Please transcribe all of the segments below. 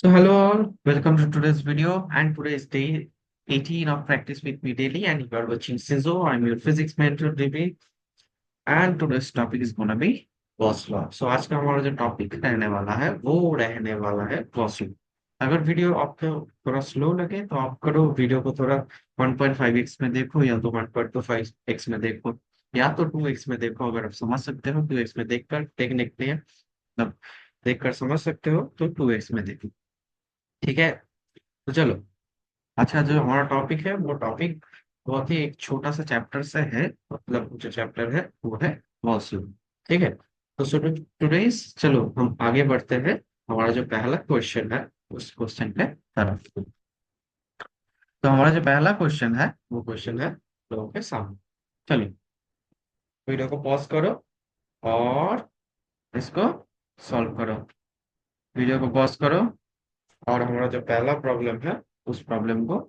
So hello all, welcome to today's video and today is day 18 of practice with me daily and you are watching Sizo. I'm your physics mentor Devi and today's topic is gonna be Gauss law. So आज का हमारा जो topic रहने वाला है वो रहने वाला है Gauss law. अगर वीडियो आपको थोड़ा स्लो लगे तो आप करो वीडियो को थोड़ा 1.5x में देखो या तो 1.25x में देखो या तो 2x में देखो। अगर आप समझ सकते हो 2x में देखकर देखने के लिए मतलब देखकर समझ सकते हो तो 2x में देखो। ठीक है, तो चलो। अच्छा, जो हमारा टॉपिक है वो टॉपिक बहुत ही एक छोटा सा चैप्टर से है। मतलब जो चैप्टर है वो है वॉल्यूम। ठीक है, तो टुडे चलो हम आगे बढ़ते हैं। हमारा जो पहला क्वेश्चन है उस क्वेश्चन पे तरफ। तो हमारा जो पहला क्वेश्चन है वो क्वेश्चन है लोगों के सामने। चलो, वीडियो को पॉज करो और इसको सॉल्व करो। वीडियो को पॉज करो और हमारा जो पहला प्रॉब्लम है उस प्रॉब्लम को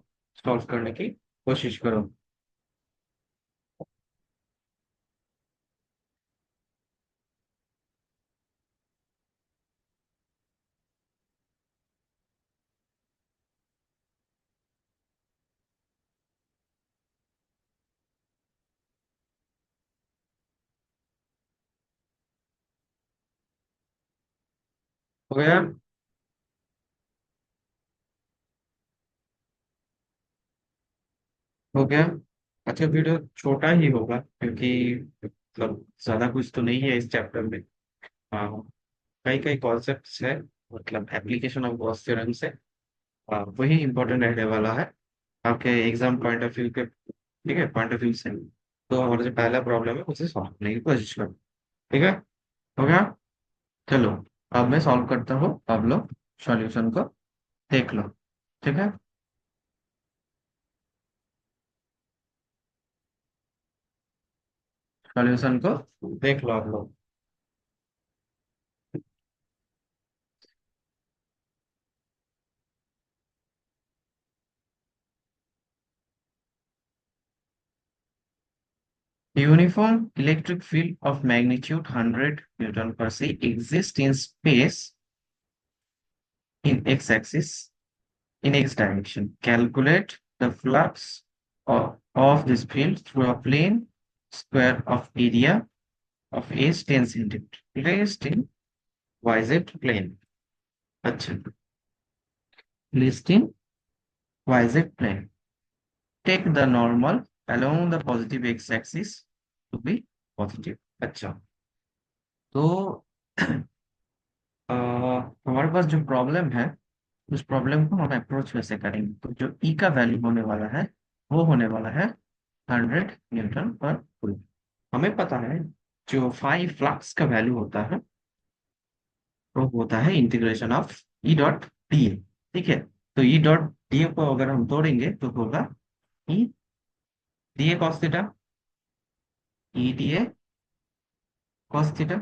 सॉल्व करने की कोशिश करो। हो गया? हो गया। अच्छा, वीडियो छोटा ही होगा क्योंकि मतलब ज्यादा कुछ तो नहीं है इस चैप्टर में। हाँ, कई कई कॉन्सेप्ट्स है, मतलब एप्लीकेशन ऑफ गॉस थ्योरम से। वही इंपॉर्टेंट रहने वाला है आपके एग्जाम पॉइंट ऑफ व्यू के। ठीक है, पॉइंट ऑफ व्यू से। तो हमारा जो पहला प्रॉब्लम है उसे सॉल्व करने की कोशिश करो। ठीक है, हो गया। चलो, अब मैं सॉल्व करता हूँ, अब लोग सॉल्यूशन को देख लो। ठीक है, सॉल्यूशन को देख लो आप लोग। Uniform electric field of magnitude 100 Newton per C exists in space in x-axis in x direction. Calculate the flux of this field through a plane square of area of is 10 centimeter placed in yz plane. अच्छा, placed in yz plane. Take the normal along the positive x-axis to be positive. अच्छा, तो अ, हमारे पास जो problem है उस problem को हम approach कैसे करेंगे। तो जो ई का वैल्यू होने वाला है वो होने वाला है 100 न्यूटन पर कूलम। हमें पता है जो फाइव फ्लक्स का वैल्यू होता है वो होता है integration of E dot D A. ठीक है, तो ई डॉट डी ए को अगर हम तोड़ेंगे तो होगा E D A cos theta, E D A cos theta.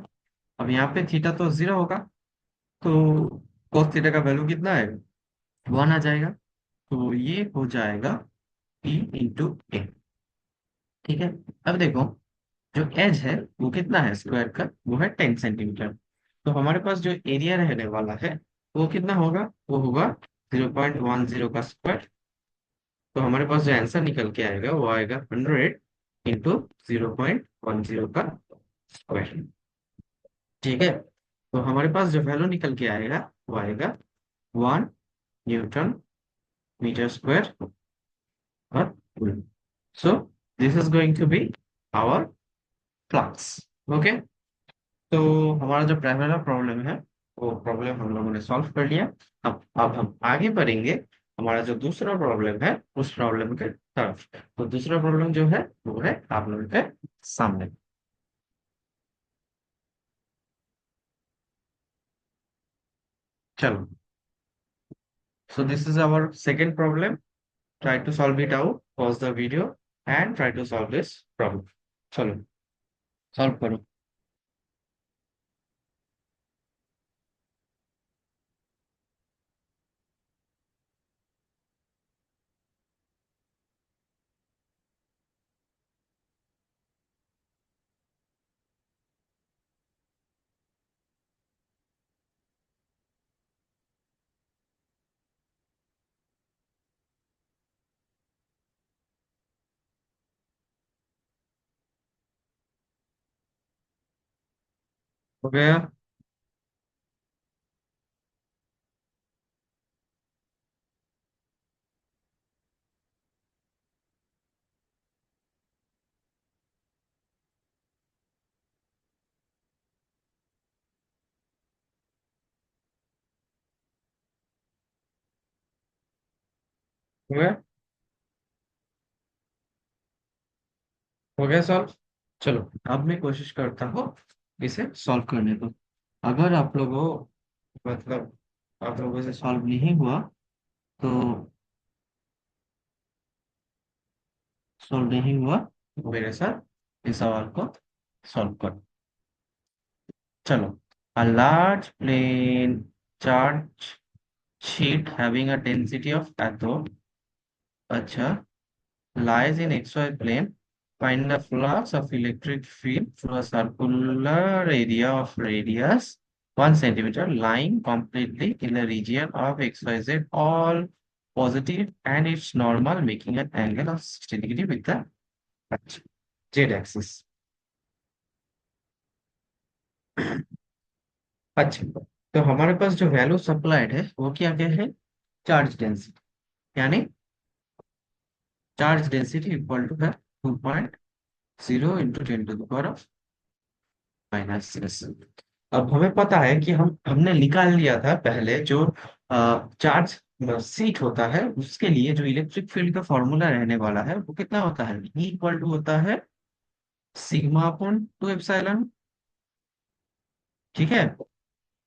अब यहाँ पे थीटा तो जीरो होगा, तो कॉस थीटा का वैल्यू कितना आएगा? वन आ जाएगा। तो ये हो जाएगा ई इंटू ए। ठीक है, अब देखो, जो एज है वो कितना है स्क्वायर का, वो है 10 सेंटीमीटर। तो हमारे पास जो एरिया रहने वाला है वो कितना होगा? वो होगा 0.10 का स्क्वायर। तो हमारे पास जो आंसर निकल के आएगा वो आएगा 100 इंटू 0.10 का स्क्वायर। ठीक है, तो हमारे पास जो वैल्यू निकल के आएगा वो आएगा 1 न्यूटन मीटर स्क्वायर पर। So this is going to be our flux. Okay, तो हमारा जो पहला प्रॉब्लम है वो प्रॉब्लम हम लोगों ने सॉल्व कर लिया। अब हम आगे बढ़ेंगे हमारा जो दूसरा प्रॉब्लम है उस प्रॉब्लम के तरफ। तो दूसरा प्रॉब्लम जो है वो है आप लोगों के सामने। चलो, so this is our second problem. Try to solve it out, pause the video and try to solve this problem. चलो, सॉल्व करो। हो गया। हो गया। हो गया सॉल्व। चलो, अब मैं कोशिश करता हूँ इसे सॉल्व करने को। अगर आप लोगों, मतलब आप लोगों से सॉल्व नहीं हुआ तो, सॉल्व नहीं हुआ तो मेरे साथ इस सवाल को सॉल्व करो। चलो, a large plane charge sheet having a density of atom, अच्छा, lies in xy plane. Find the flux of electric field through a circular area of radius 1 centimeter lying completely in the region of XYZ, all positive and it's normal, making an angle of 60 degree with the z axis. अच्छा, तो हमारे पास जो value supplied है वो क्या क्या है? Charge density, यानी चार्ज डेंसिटी इक्वल टू है 2.0 इंटू 10 to the power -6। अब हमें पता है कि हमने निकाल लिया था पहले जो चार्ज सीट होता है, उसके लिए जो इलेक्ट्रिक फील्ड का फॉर्मूला रहने वाला है वो कितना होता है? E इक्वल टू होता है सिग्मा अपॉन 2 एप्सिलॉन। ठीक है,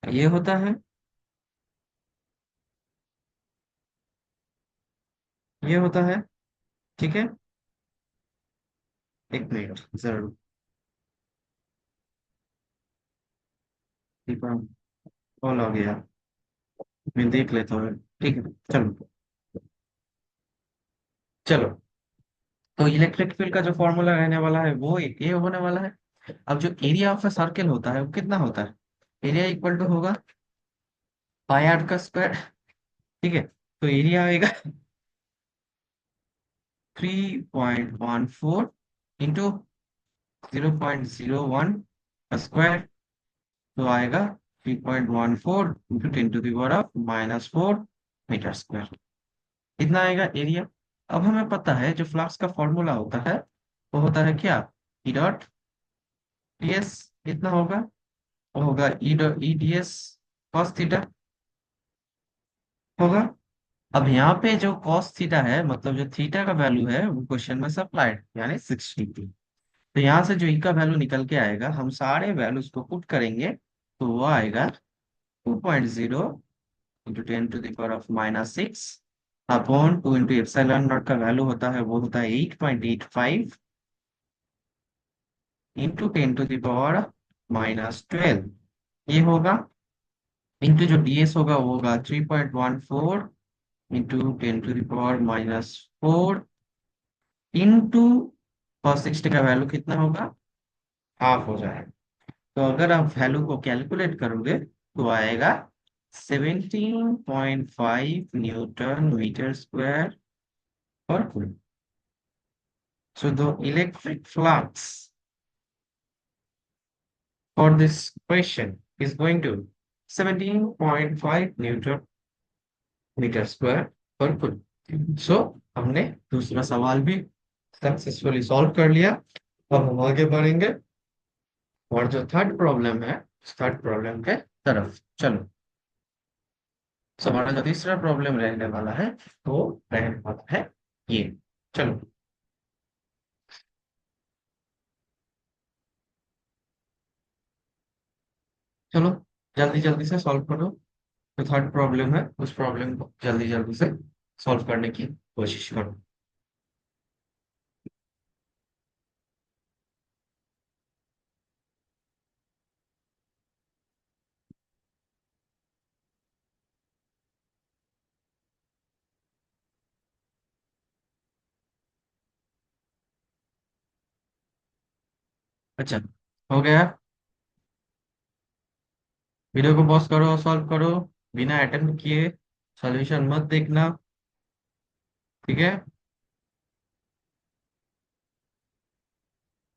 ये होता है, ये होता है। ठीक है, एक मिनट जरूर, कॉल आ गया, मैं देख लेता हूँ। ठीक है, चलो। चलो, तो इलेक्ट्रिक फील्ड का जो फॉर्मूला रहने वाला है वो ये होने वाला है। अब जो एरिया ऑफ अ सर्कल होता है वो कितना होता है? एरिया इक्वल टू होगा पाई आर का स्क्वायर। ठीक है, तो एरिया आएगा 3.14 इंटू 0.01 स्क्वायर, तो आएगा 3.14 into 10 to the power of -4 meter square. इतना आएगा एरिया। अब हमें पता है जो फ्लक्स का फॉर्मूला होता है वो होता है क्या? ई डॉट ds, कितना होगा? वो होगा E dot E D S cos theta होगा। अब यहाँ पे जो कॉस थीटा है, मतलब जो थीटा का वैल्यू है वो क्वेश्चन में सप्लाइड, यानी 60। तो यहाँ से जो ई का वैल्यू निकल के आएगा, हम सारे वैल्यूज को पुट करेंगे तो वो आएगा 2.0 into 10 to the power of -6 upon 2 into epsilon not का वैल्यू होता है, वो होता है 8.85 into 10 to the power of -12। ये होगा इंटू जो डीएस होगा वो होगा 3.14 into 10 to the power of -4 into cos 60 का वैल्यू कितना होगा? हाफ हो जाएगा। तो अगर आप वैल्यू को कैलकुलेट करोगे तो आएगा 17.5 न्यूटन मीटर स्क्वायर पर coulomb. So the electric flux for this question is going to 17.5 newton meter square पर कूलम। सो हमने दूसरा सवाल भी सक्सेसफुली सॉल्व कर लिया। अब हम आगे बढ़ेंगे और जो थर्ड प्रॉब्लम है, थर्ड प्रॉब्लम के तरफ चलो। So, हमारा जो तीसरा प्रॉब्लम रहने वाला है वो रहने वाला है ये। चलो, चलो जल्दी जल्दी से सॉल्व करो। जो थर्ड प्रॉब्लम है उस प्रॉब्लम को जल्दी जल्दी से सॉल्व करने की कोशिश करो। अच्छा, हो गया। वीडियो को पॉज करो और सॉल्व करो, बिना अटेम्प्ट किए। सॉल्यूशन मत देखना। ठीक है,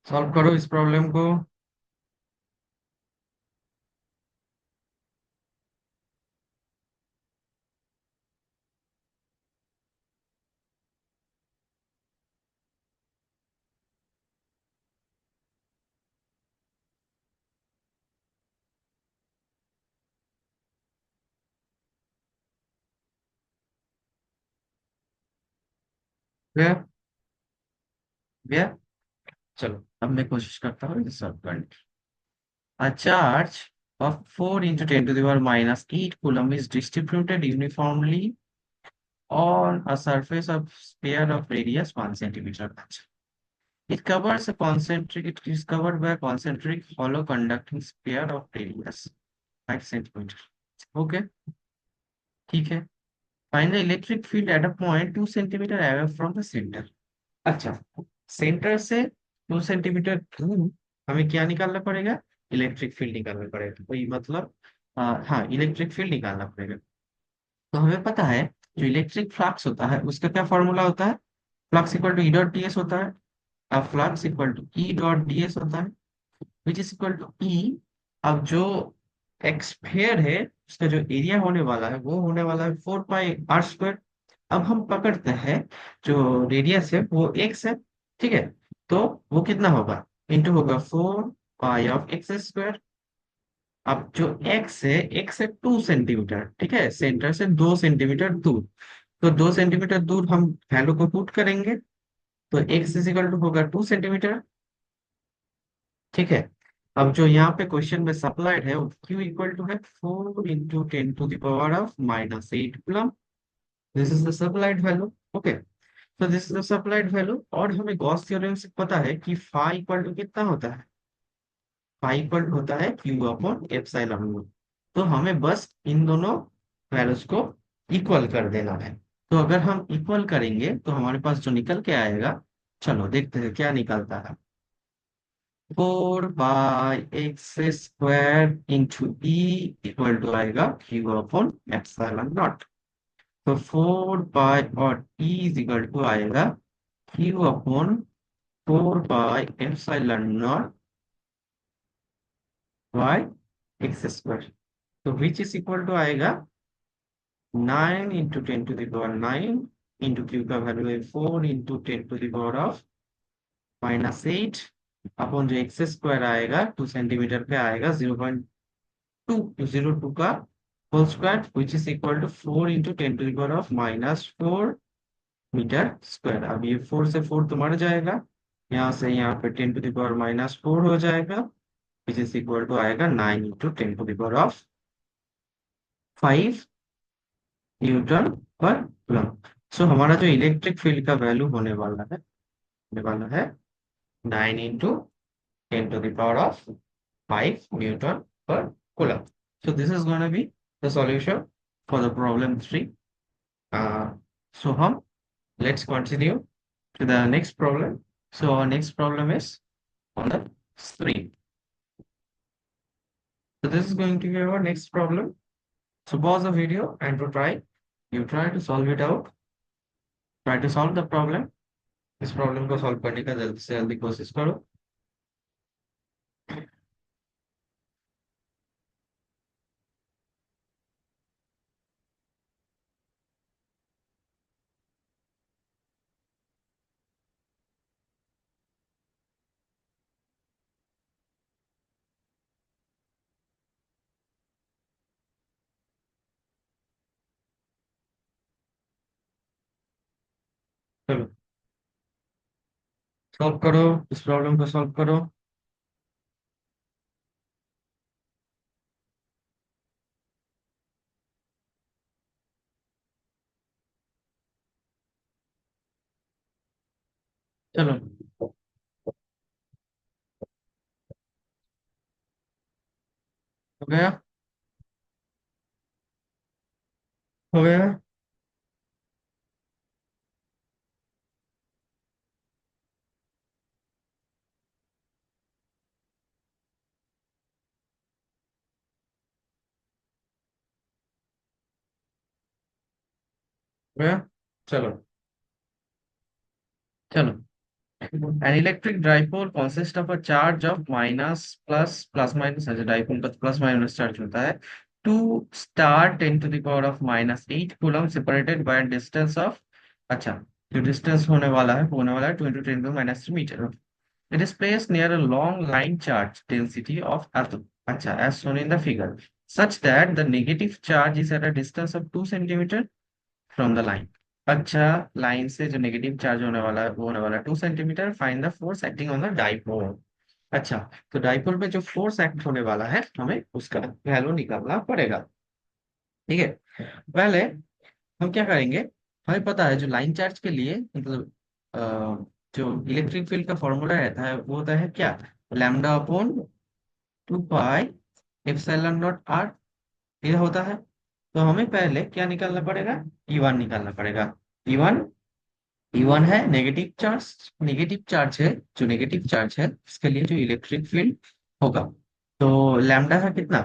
सॉल्व करो इस प्रॉब्लम को। गया गया। चलो अब मैं कोशिश करता हूँ सॉल्व करने की। A charge of 4 into 10 to the power minus 8 coulomb is distributed uniformly on a surface of sphere of radius 1 centimeter. It covers a concentric, it is covered by a concentric hollow conducting sphere of radius 5 centimeter. Okay, ठीक है. Find the electric field at a point 2 centimeter away from the center. अच्छा, centre से 2 centimetre दूर हमें क्या निकालना पड़ेगा? Electric field निकालना पड़ेगा. तो ये मतलब हाँ, इलेक्ट्रिक फील्ड निकालना पड़ेगा. तो हमें पता है जो इलेक्ट्रिक फ्लक्स होता है उसका क्या फॉर्मूला होता है? Flux equal to E dot D S होता है. अब flux equal to E dot D S होता है which is equal to E. अब जो एक्सफेयर है उसका जो एरिया होने वाला है वो होने वाला है 4 पाई r स्क्वायर. अब हम पकड़ते हैं जो रेडियस है वो एक्स है. ठीक है, तो वो कितना होगा? इंटू होगा 4 पाई ऑफ एक्स स्क्वायर. अब जो एक्स है 2 सेंटीमीटर. ठीक है, सेंटर से 2 सेंटीमीटर दूर. तो 2 सेंटीमीटर दूर हम वैल्यू को पुट करेंगे. तो एक्स इज इक्वल टू होगा 2 सेंटीमीटर. ठीक है, अब जो यहाँ पे क्वेश्चन में सप्लाइड है वो क्यू इक्वल टू है 4 into 10 to the power of -8 this is the supplied value. Okay, तो this is the supplied value. और हमें गॉस थ्योरम से पता है कि फाई इक्वल टू कितना होता है? फाई इक्वल होता है क्यू अपॉन एप्सिलॉन नॉट. तो हमें बस इन दोनों वैल्यूज को इक्वल कर देना है. तो अगर हम इक्वल करेंगे तो हमारे पास जो निकल के आएगा, चलो देखते हैं क्या निकलता है. 4 by X square into E equal to आएगा क्यू अपॉन एप्सिलॉन नॉट. तो 4 पाई और ई इज इक्वल टू आएगा Q upon 4 pi epsilon not by X square. तो विच इज इक्वल टू आएगा 9 into 10 to the power 9 into Q का value है 4 into 10 to the power of -8 upon जो X square आएगा 2 centimeter पे आएगा 0.202 का whole square which is equal to 4 into 10 to the power of -4 meter square. अब ये 4 से 4 तो मर जाएगा, यहाँ से यहाँ पे 10 to the power -4 हो जाएगा विच इज इक्वल टू आएगा 9 into 10 to the power of 5 Newton पर कूलम. सो हमारा जो इलेक्ट्रिक फील्ड का वैल्यू होने वाला है 9 into 10 to the power of 5 Newton per Coulomb. So this is going to be the solution for the problem 3. So let's continue to the next problem. So our next problem is on the screen. So this is going to be our next problem. So pause the video and you try to solve it out. Try to solve the problem. इस problem को solve करने का जल्दी से जल्दी कोशिश करो. चलो सॉल्व करो, इस प्रॉब्लम को सॉल्व करो. चलो हो गया, हो गया, हो गया. चलो चलो. An electric dipole consists of a charge of plus minus ऐसे dipole का प्लस माइनस चार्ज होता है 2 * 10 to the power of -8 coulomb separated by a distance of. अच्छा, जो डिस्टेंस होने वाला है 2 into 10 to the - 3 meter. It is placed near a long line charge density of atom. अच्छा, as shown in the figure, such that the negative charge is at a distance of 2 centimeter from the line. अच्छा, line से जो negative charge होने वाला है वो होने वाला है 2 centimetre. Find the force acting on the dipole. अच्छा, तो डाइपोल पे जो फोर्स एक्ट होने वाला है हमें उसका वैल्यू निकालना पड़ेगा। ठीक है, पहले हम क्या करेंगे। हमें पता है जो लाइन चार्ज के लिए मतलब अ, जो इलेक्ट्रिक फील्ड का फॉर्मूला रहता है वो होता है क्या, lambda upon 2 pi epsilon not R, ये होता है। तो हमें पहले क्या निकालना पड़ेगा, E1 निकालना पड़ेगा। E1, E1 है नेगेटिव चार्ज। नेगेटिव चार्ज है, जो नेगेटिव चार्ज है उसके लिए जो इलेक्ट्रिक फील्ड होगा। तो लैम्डा है कितना,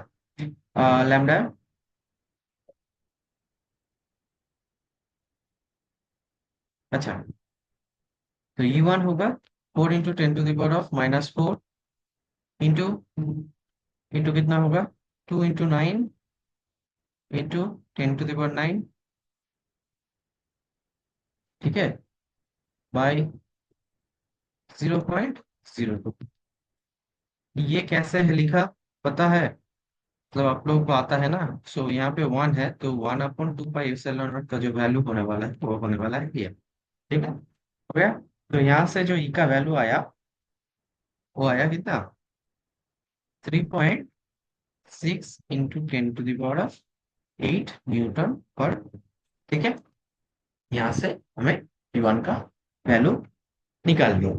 लैम्डा, अच्छा, तो E1 होगा 4 × 10⁻⁻⁴ इंटू, इंटू कितना होगा, 2 × 9 इंटू 10⁻⁹, ठीक है, बाई 0.02। ये कैसे है लिखा, पता है, मतलब आप लोगों को आता है ना। सो यहाँ पे 1 है तो 1/2 पाई एप्सिलॉन नॉट का जो वैल्यू होने वाला है वो होने वाला है ये। ठीक है, हो गया। तो यहाँ से जो ई का वैल्यू आया वो आया कितना, 3.6 × 10⁸ ठीक है, यहाँ से हमें E1 का वैल्यू निकाल दिया।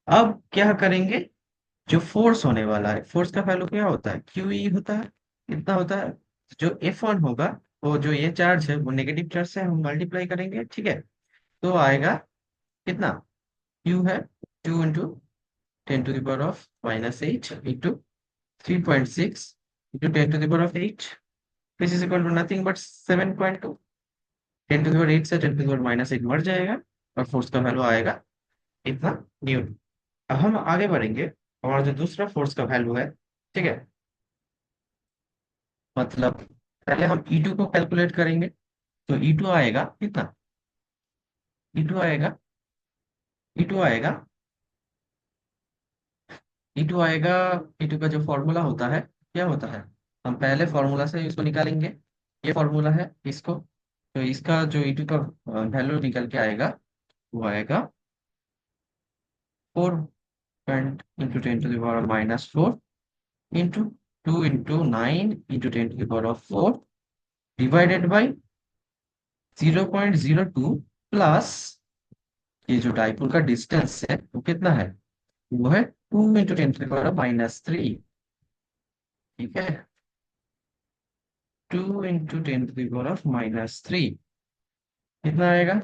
अब क्या करेंगे, जो फोर्स होने वाला है, फोर्स का वैल्यू क्या होता है, QE होता है। कितना होता है, जो F1 होगा, वो जो ये चार्ज है वो नेगेटिव चार्ज से हम मल्टीप्लाई करेंगे, ठीक है। तो आएगा कितना, Q है 2 × 10⁻⁻8 into 3.6 × 10⁻8, this is equal to nothing but 7.2। 10⁻8 से 10⁻−8 मर जाएगा और फोर्स का वैल्यू आएगा इतना, न्यूटन। अब हम आगे बढ़ेंगे, हमारा जो दूसरा फोर्स का वैल्यू है, ठीक है, मतलब पहले हम E2 को कैलकुलेट करेंगे। तो E2 आएगा कितना, E2 आएगा, E2 आएगा, E2 आएगा। E2 का जो फॉर्मूला होता है क्या होता है, हम पहले फॉर्मूला से इसको निकालेंगे। ये फॉर्मूला है इसको, तो इसका जो E2 का वैल्यू निकल के आएगा वो आएगा 4 into 2 × 9 into 10⁻⁴ divided by 0.02 plus ये जो डाइपोल का डिस्टेंस है वो कितना है, वो है 2 × 10⁻³ ठीक है, 2 × 10⁻³ कितना आएगा।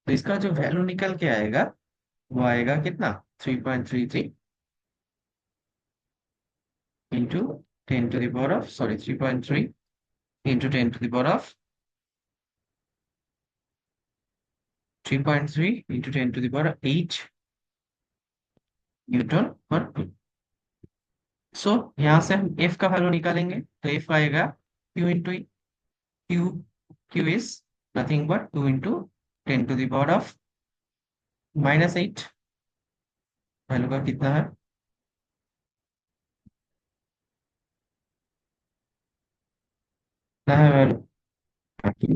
तो इसका जो वैल्यू निकल के आएगा वो आएगा कितना, 3.33 इंटू 3.3 इंटू 10⁻8 न्यूटन पर मीटर। सो यहाँ से हम एफ का वैल्यू निकालेंगे, तो एफ आएगा Q, Q is nothing but 2 × 10⁻⁻8, value का कितना है, कितना है value,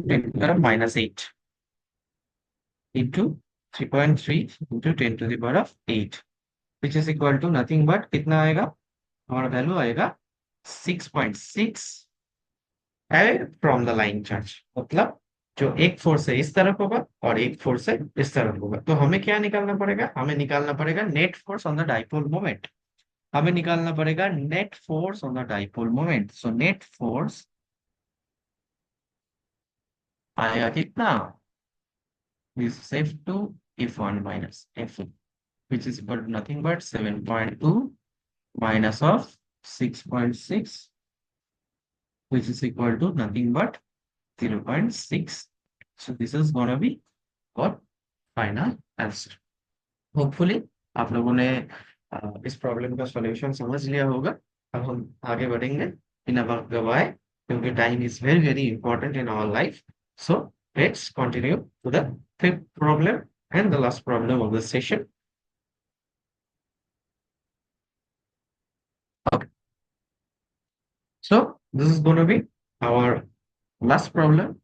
10⁻⁻8 into 3.3 into 10⁻⁸ which is equal to nothing but कितना आएगा, हमारा वैल्यू आएगा 6.6 है फ्रॉम द लाइन चार्ज। मतलब जो एक फोर्स है इस तरफ होगा और एक फोर्स है इस तरफ होगा, तो हमें क्या निकालना पड़ेगा, हमें निकालना पड़ेगा net force on the dipole moment. हमें निकालना पड़ेगा net force on the dipole moment. So net force आएगा कितना, is F2 F1 minus F2, which is equal to nothing but 7.2 minus of 6.6, which is equal to nothing but 0.6. So this is gonna be our final answer. Hopefully आप लोगों ने इस problem का solution समझ लिया होगा। अब हम आगे बढ़ेंगे बिना वक्त गवाए, क्योंकि time is very very important in our life. So let's continue to the fifth problem and the last problem of the session. Okay, so this is going to be our last problem,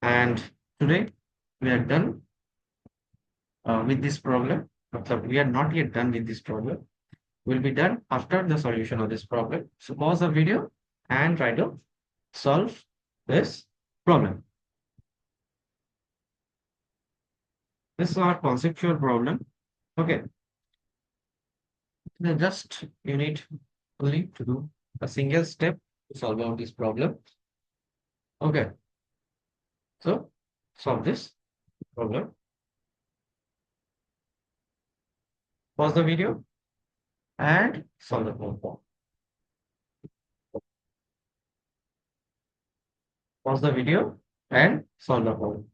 and today we are done with this problem. मतलब we are not yet done with this problem. Will be done after the solution of this problem. So pause the video and try to solve this problem. This is our conceptual problem. Okay. Then just you need only to do a single step to solve out this problem. Okay. So solve this problem. Pause the video and solve the problem. Pause the video and solve the problem.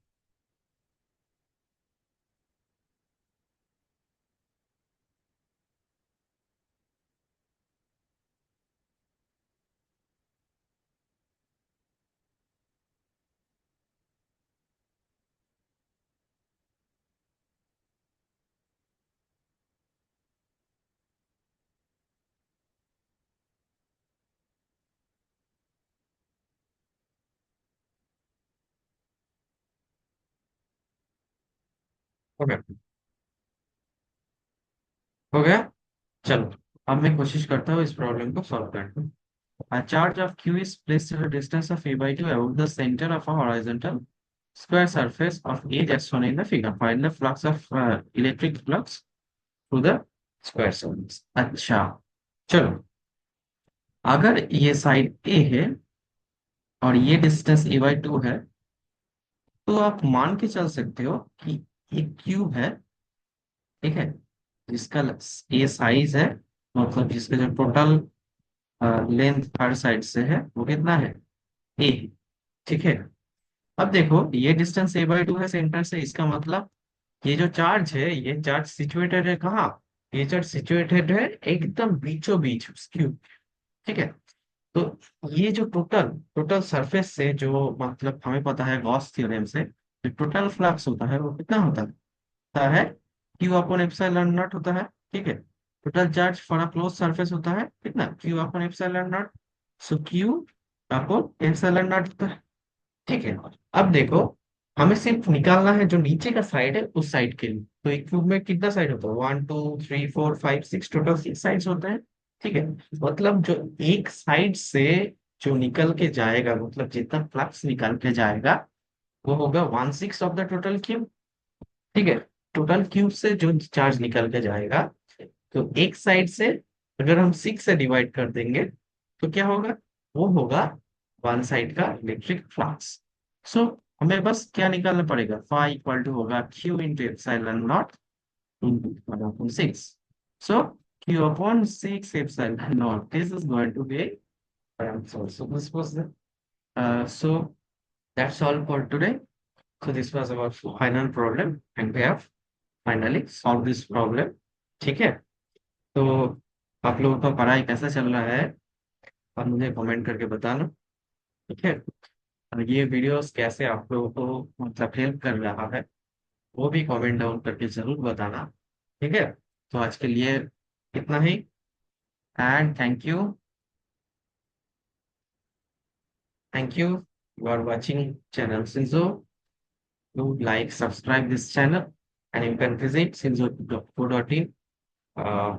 Okay. हो गया? चलो अब मैं कोशिश करता हूँ इस problem को सॉल्व करने की। A charge of Q is placed at a distance of a by 2 above the center of a horizontal square surface of A as shown in the figure. Find the flux of electric flux through the square surface. अच्छा, चलो अगर ये side A है और ये distance A by 2 है, तो आप मान के चल सकते हो कि ये Q है, ठीक है, जिसका ये साइज है, मतलब जिसका जो टोटल लेंथ हर साइड से है वो कितना है, A, ठीक है। अब देखो ये डिस्टेंस A by 2 है सेंटर से, इसका मतलब ये जो चार्ज है ये चार्ज सिचुएटेड है कहाँ, ये चार्ज सिचुएटेड है एकदम बीचों बीच उस क्यूब, ठीक है। तो ये जो टोटल टोटल सरफेस से जो मतलब हमें पता है गॉस थ्योरम से, जो टोटल फ्लक्स होता है वो कितना होता है क्यू अपॉन एप्सिलॉन नॉट होता है, ठीक है। Total charge for a close surface होता है कितना, Q upon epsilon not. So Q upon epsilon not होता है, ठीक है। अब देखो हमें सिर्फ निकालना है जो नीचे का साइड है उस साइड के लिए। तो एक क्यूब में कितना साइड होता है, 1 2 3 4 5 6, टोटल 6 साइड्स होते हैं, ठीक है। मतलब जो एक साइड से जो निकल के जाएगा, मतलब जितना फ्लक्स निकल के जाएगा वो होगा 1/6 ऑफ द टोटल क्यूब, ठीक है। टोटल क्यूब से जो चार्ज निकल के जाएगा, तो एक साइड से अगर हम 6 से डिवाइड कर देंगे तो क्या होगा, वो होगा वन साइड का इलेक्ट्रिक फ्लक्स। सो हमें बस क्या निकालना पड़ेगा, फाई इक्वल टू होगा Q into epsilon not into 1/6। So Q upon 6 epsilon not, this is going to be answer. So this was the so that's all for today. So this was our final problem and we have finally solved this problem, ठीक है। तो आप लोगों का पढ़ाई कैसा चल रहा है और मुझे कमेंट करके बताना, ठीक है। और ये वीडियोस कैसे आप लोगों को मतलब हेल्प कर रहा है वो भी कमेंट डाउन करके जरूर बताना, ठीक है। तो आज के लिए इतना ही and thank you you are watching channel Sinzo. Do like subscribe this channel and you can visit sinzo.co.in. uh,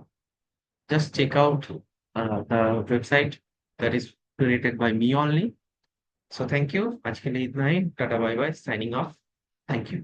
just check out the website that is created by me only. So thank you, आज के लिए इतना ही, tata bye bye, signing off, thank you.